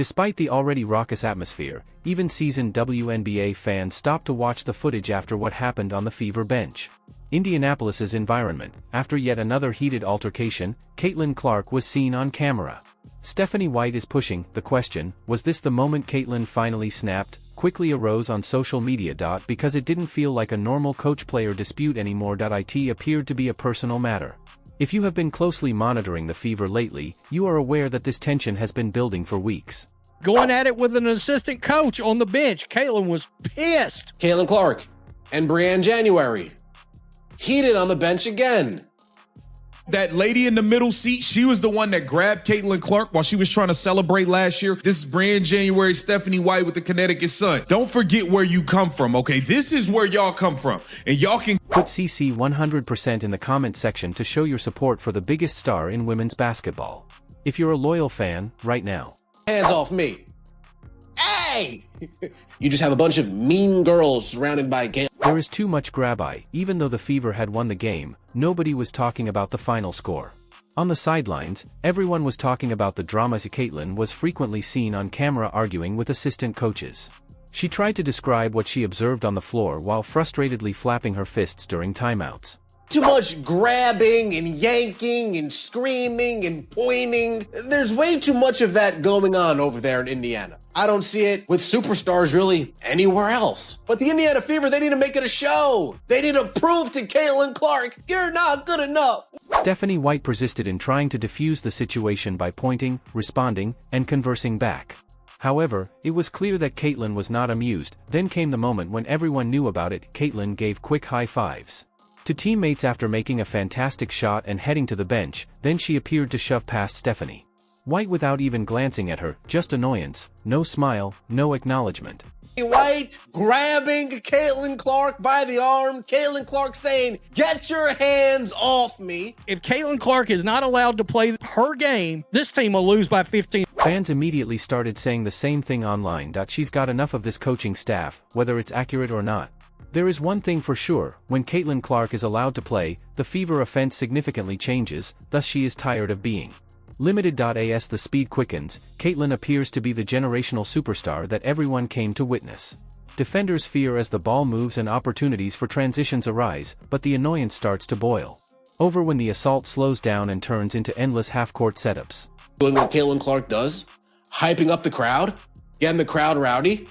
Despite the already raucous atmosphere, even seasoned WNBA fans stopped to watch the footage after what happened on the Fever bench. Indianapolis's environment. After yet another heated altercation, Caitlin Clark was seen on camera. Stephanie White is pushing the question, was this the moment Caitlin finally snapped? Quickly arose on social media. Because it didn't feel like a normal coach-player dispute anymore. It appeared to be a personal matter. If you have been closely monitoring the Fever lately, you are aware that this tension has been building for weeks. Going at it with an assistant coach on the bench. Caitlin was pissed. Caitlin Clark and Brianne January heated on the bench again. That lady in the middle seat, she was the one that grabbed Caitlin Clark while she was trying to celebrate last year. This is Brianne January, Stephanie White with the Connecticut Sun. Don't forget where you come from, okay? This is where y'all come from. And y'all can put CC 100% in the comment section to show your support for the biggest star in women's basketball. If you're a loyal fan, right now. Hands off me. Hey! You just have a bunch of mean girls surrounded by Caitlin. There is too much grab-eye. Even though the Fever had won the game, nobody was talking about the final score. On the sidelines, everyone was talking about the drama. Caitlin was frequently seen on camera arguing with assistant coaches. She tried to describe what she observed on the floor while frustratedly flapping her fists during timeouts. Too much grabbing and yanking and screaming and pointing. There's way too much of that going on over there in Indiana. I don't see it with superstars really anywhere else. But the Indiana Fever, they need to make it a show. They need to prove to Caitlin Clark, you're not good enough. Stephanie White persisted in trying to defuse the situation by pointing, responding, and conversing back. However, it was clear that Caitlin was not amused. Then came the moment when everyone knew about it. Caitlin gave quick high fives to teammates after making a fantastic shot and heading to the bench. Then she appeared to shove past Stephanie White without even glancing at her, just annoyance, no smile, no acknowledgement. White grabbing Caitlin Clark by the arm, Caitlin Clark saying, "Get your hands off me." If Caitlin Clark is not allowed to play her game, this team will lose by 15. Fans immediately started saying the same thing online. She's got enough of this coaching staff, whether it's accurate or not. There is one thing for sure, when Caitlin Clark is allowed to play, the Fever offense significantly changes, thus she is tired of being limited. As the speed quickens, Caitlin appears to be the generational superstar that everyone came to witness. Defenders fear as the ball moves and opportunities for transitions arise, but the annoyance starts to boil over when the assault slows down and turns into endless half-court setups. Doing what Caitlin Clark does, hyping up the crowd, getting the crowd rowdy,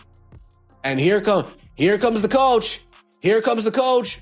and here comes the coach. Here comes the coach,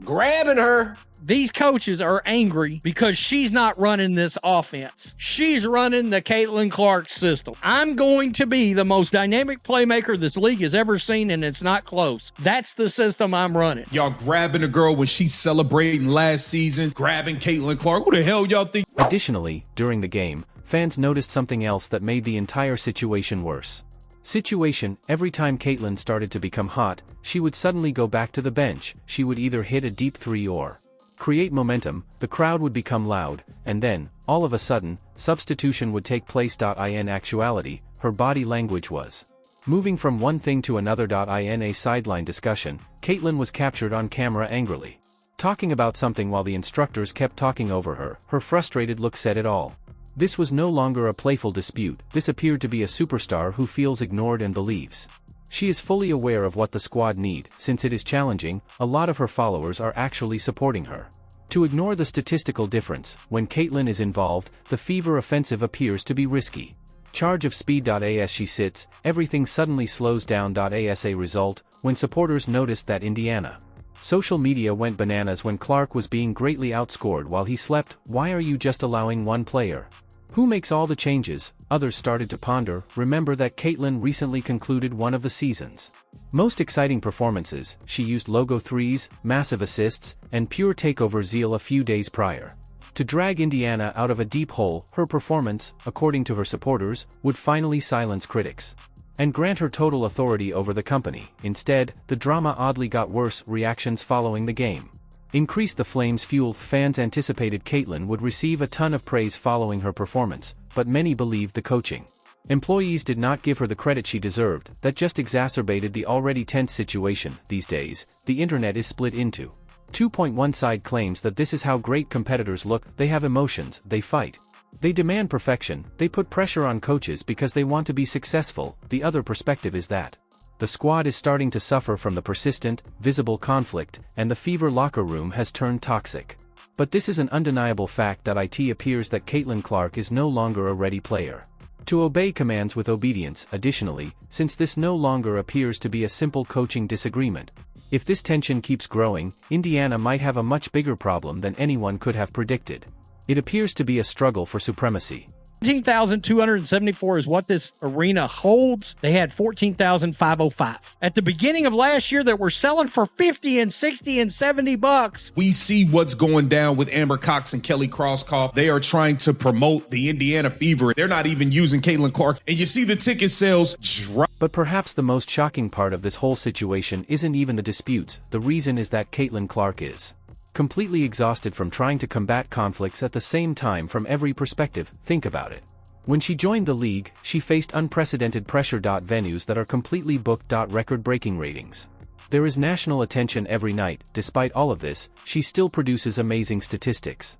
grabbing her. These coaches are angry because she's not running this offense. She's running the Caitlin Clark system. I'm going to be the most dynamic playmaker this league has ever seen, and it's not close. That's the system I'm running. Y'all grabbing a girl when she's celebrating last season, grabbing Caitlin Clark. Who the hell y'all think? Additionally, during the game, fans noticed something else that made the entire situation worse. Every time Caitlin started to become hot, she would suddenly go back to the bench. She would either hit a deep three or create momentum, the crowd would become loud, and then, all of a sudden, substitution would take place. In actuality, her body language was moving from one thing to another. In a sideline discussion, Caitlin was captured on camera angrily talking about something while the instructors kept talking over her. Her frustrated look said it all. This was no longer a playful dispute. This appeared to be a superstar who feels ignored and believes she is fully aware of what the squad need. Since it is challenging, a lot of her followers are actually supporting her. To ignore the statistical difference, when Caitlin is involved, the Fever offensive appears to be risky. Charge of speed. As she sits, everything suddenly slows down. As a result, when supporters noticed that Indiana social media went bananas when Clark was being greatly outscored while he slept. Why are you just allowing one player? Who makes all the changes? Others started to ponder. Remember that Caitlin recently concluded one of the season's most exciting performances. She used logo threes, massive assists, and pure takeover zeal a few days prior to drag Indiana out of a deep hole. Her performance, according to her supporters, would finally silence critics and grant her total authority over the company. Instead, the drama oddly got worse. Reactions following the game increased. The Flames' fuel. Fans anticipated Caitlin would receive a ton of praise following her performance, but many believed the coaching employees did not give her the credit she deserved. That just exacerbated the already tense situation. These days, the internet is split into 2.1 side claims that this is how great competitors look. They have emotions, they fight, They demand perfection, they put pressure on coaches because they want to be successful. The other perspective is that the squad is starting to suffer from the persistent, visible conflict, and the Fever locker room has turned toxic. But this is an undeniable fact that it appears that Caitlin Clark is no longer a ready player to obey commands with obedience. Additionally, since this no longer appears to be a simple coaching disagreement, if this tension keeps growing, Indiana might have a much bigger problem than anyone could have predicted. It appears to be a struggle for supremacy. 14,274 is what this arena holds. They had 14,505 at the beginning of last year that were selling for 50 and 60 and 70 bucks. We see what's going down with Amber Cox and Kelly Crosskoff. They are trying to promote the Indiana Fever. They're not even using Caitlin Clark, and you see the ticket sales drop. But perhaps the most shocking part of this whole situation isn't even the disputes. The reason is that Caitlin Clark is completely exhausted from trying to combat conflicts at the same time from every perspective. Think about it. When she joined the league, she faced unprecedented pressure. Venues that are completely booked. Record-breaking ratings. There is national attention every night. Despite all of this, she still produces amazing statistics.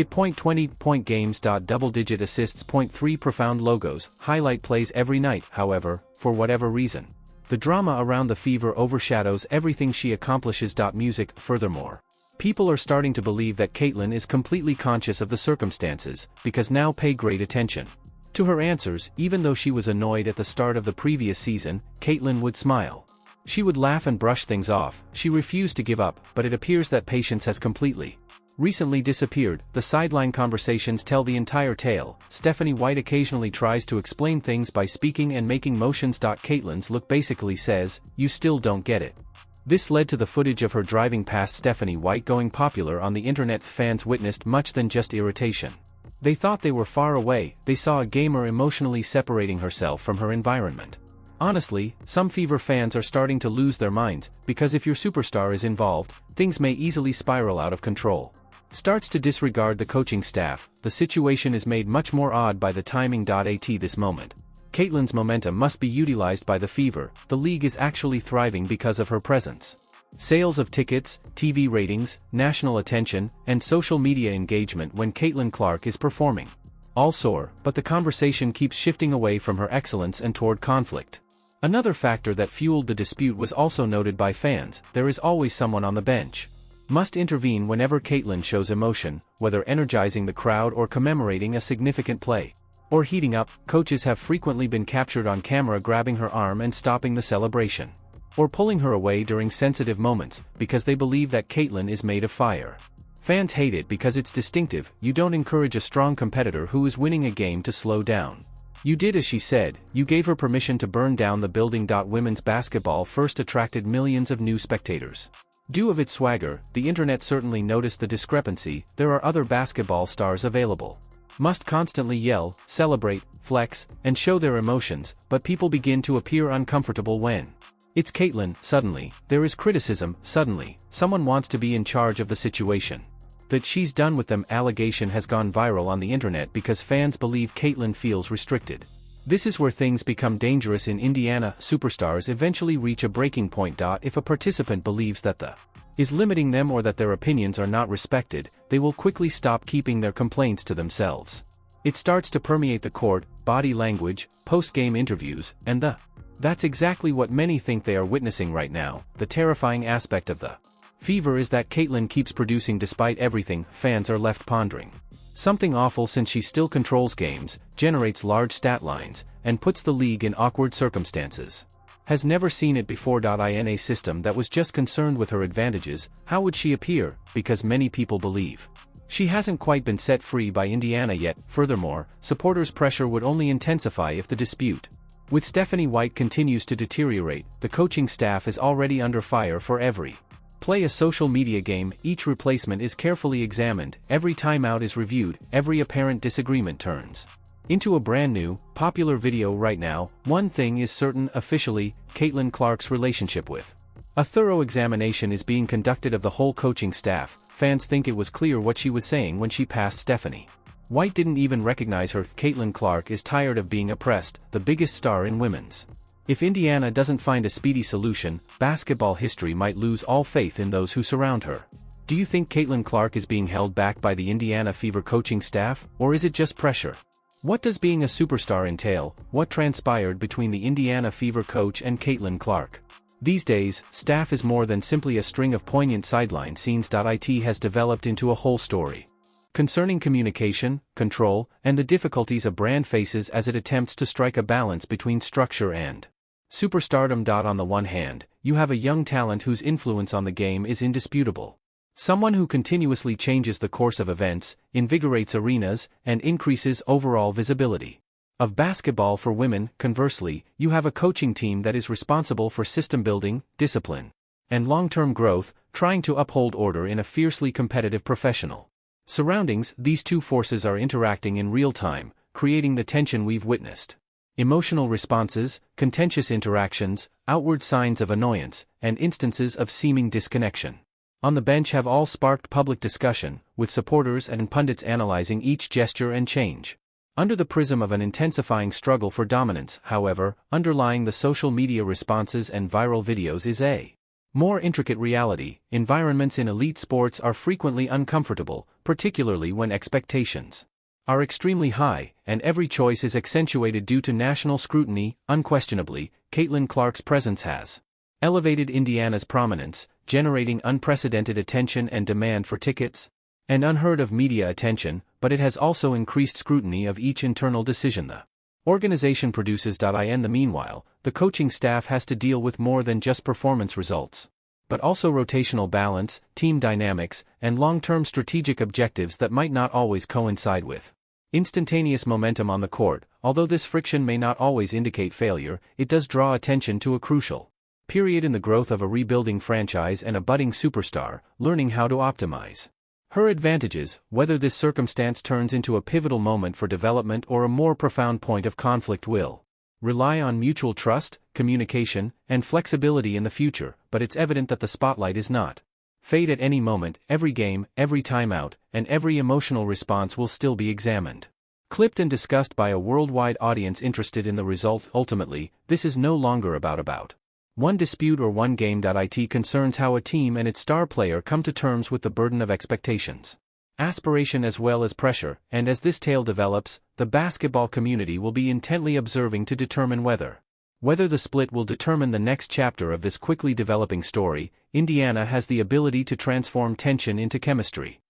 Point 20 point games. Double-digit assists. 3 profound logos. Highlight plays every night. However, for whatever reason, the drama around the Fever overshadows everything she accomplishes. Music. Furthermore, people are starting to believe that Caitlin is completely conscious of the circumstances, because now pay great attention to her answers. Even though she was annoyed at the start of the previous season, Caitlin would smile. She would laugh and brush things off. She refused to give up, but it appears that patience has completely recently disappeared. The sideline conversations tell the entire tale. Stephanie White occasionally tries to explain things by speaking and making motions. Caitlin's look basically says, "You still don't get it." This led to the footage of her driving past Stephanie White going popular on the internet. Fans witnessed much than just irritation. They thought they were far away. They saw a gamer emotionally separating herself from her environment. Honestly, some Fever fans are starting to lose their minds, because if your superstar is involved, things may easily spiral out of control. Starts to disregard the coaching staff. The situation is made much more odd by the timing. This moment, Caitlin's momentum must be utilized by the Fever. The league is actually thriving because of her presence. Sales of tickets, TV ratings, national attention, and social media engagement when Caitlin Clark is performing all soar, but the conversation keeps shifting away from her excellence and toward conflict. Another factor that fueled the dispute was also noted by fans: there is always someone on the bench must intervene whenever Caitlin shows emotion, whether energizing the crowd or commemorating a significant play or heating up. Coaches have frequently been captured on camera grabbing her arm and stopping the celebration, or pulling her away during sensitive moments, because they believe that Caitlin is made of fire. Fans hate it because it's distinctive. You don't encourage a strong competitor who is winning a game to slow down. You did as she said, you gave her permission to burn down the building. Women's basketball first attracted millions of new spectators due of its swagger. The internet certainly noticed the discrepancy. There are other basketball stars available, must constantly yell, celebrate, flex, and show their emotions, but people begin to appear uncomfortable when it's Caitlin. Suddenly, there is criticism. Suddenly, someone wants to be in charge of the situation. That she's done with them allegation has gone viral on the internet because fans believe Caitlin feels restricted. This is where things become dangerous in Indiana. Superstars eventually reach a breaking point. If a participant believes that the is limiting them or that their opinions are not respected, they will quickly stop keeping their complaints to themselves. It starts to permeate the court, body language, post-game interviews, and that's exactly what many think they are witnessing right now. The terrifying aspect of the Fever is that Caitlin keeps producing despite everything. Fans are left pondering something awful, since she still controls games, generates large stat lines, and puts the league in awkward circumstances. Has never seen it before. In a system that was just concerned with her advantages, how would she appear? Because many people believe she hasn't quite been set free by Indiana yet. Furthermore, supporters' pressure would only intensify if the dispute with Stephanie White continues to deteriorate. The coaching staff is already under fire. For every play a social media game, each replacement is carefully examined, every timeout is reviewed, every apparent disagreement turns into a brand new, popular video. Right now, one thing is certain officially: Caitlin Clark's relationship with a thorough examination is being conducted of the whole coaching staff. Fans think it was clear what she was saying when she passed Stephanie White. Didn't even recognize her. Caitlin Clark is tired of being oppressed, the biggest star in women's. If Indiana doesn't find a speedy solution, basketball history might lose all faith in those who surround her. Do you think Caitlin Clark is being held back by the Indiana Fever coaching staff, or is it just pressure? What does being a superstar entail? What transpired between the Indiana Fever coach and Caitlin Clark? These days, staff is more than simply a string of poignant sideline scenes. It has developed into a whole story concerning communication, control, and the difficulties a brand faces as it attempts to strike a balance between structure and superstardom. On the one hand, you have a young talent whose influence on the game is indisputable. Someone who continuously changes the course of events, invigorates arenas, and increases overall visibility of basketball for women. Conversely, you have a coaching team that is responsible for system building, discipline, and long-term growth, trying to uphold order in a fiercely competitive professional surroundings. These two forces are interacting in real time, creating the tension we've witnessed. Emotional responses, contentious interactions, outward signs of annoyance, and instances of seeming disconnection on the bench have all sparked public discussion, with supporters and pundits analyzing each gesture and change under the prism of an intensifying struggle for dominance. However, underlying the social media responses and viral videos is a more intricate reality. Environments in elite sports are frequently uncomfortable, particularly when expectations are extremely high, and every choice is accentuated due to national scrutiny. Unquestionably, Caitlin Clark's presence has elevated Indiana's prominence, generating unprecedented attention and demand for tickets, and unheard of media attention, but it has also increased scrutiny of each internal decision the organization produces. In the meanwhile, the coaching staff has to deal with more than just performance results, but also rotational balance, team dynamics, and long-term strategic objectives that might not always coincide with instantaneous momentum on the court. Although this friction may not always indicate failure, it does draw attention to a crucial period in the growth of a rebuilding franchise and a budding superstar, learning how to optimize her advantages. Whether this circumstance turns into a pivotal moment for development or a more profound point of conflict will rely on mutual trust, communication, and flexibility in the future, but it's evident that the spotlight is not fade at any moment. Every game, every timeout, and every emotional response will still be examined, clipped and discussed by a worldwide audience interested in the result. Ultimately, this is no longer about one dispute or one game. It concerns how a team and its star player come to terms with the burden of expectations, aspiration as well as pressure, and as this tale develops, the basketball community will be intently observing to determine whether the split will determine the next chapter of this quickly developing story. Indiana has the ability to transform tension into chemistry.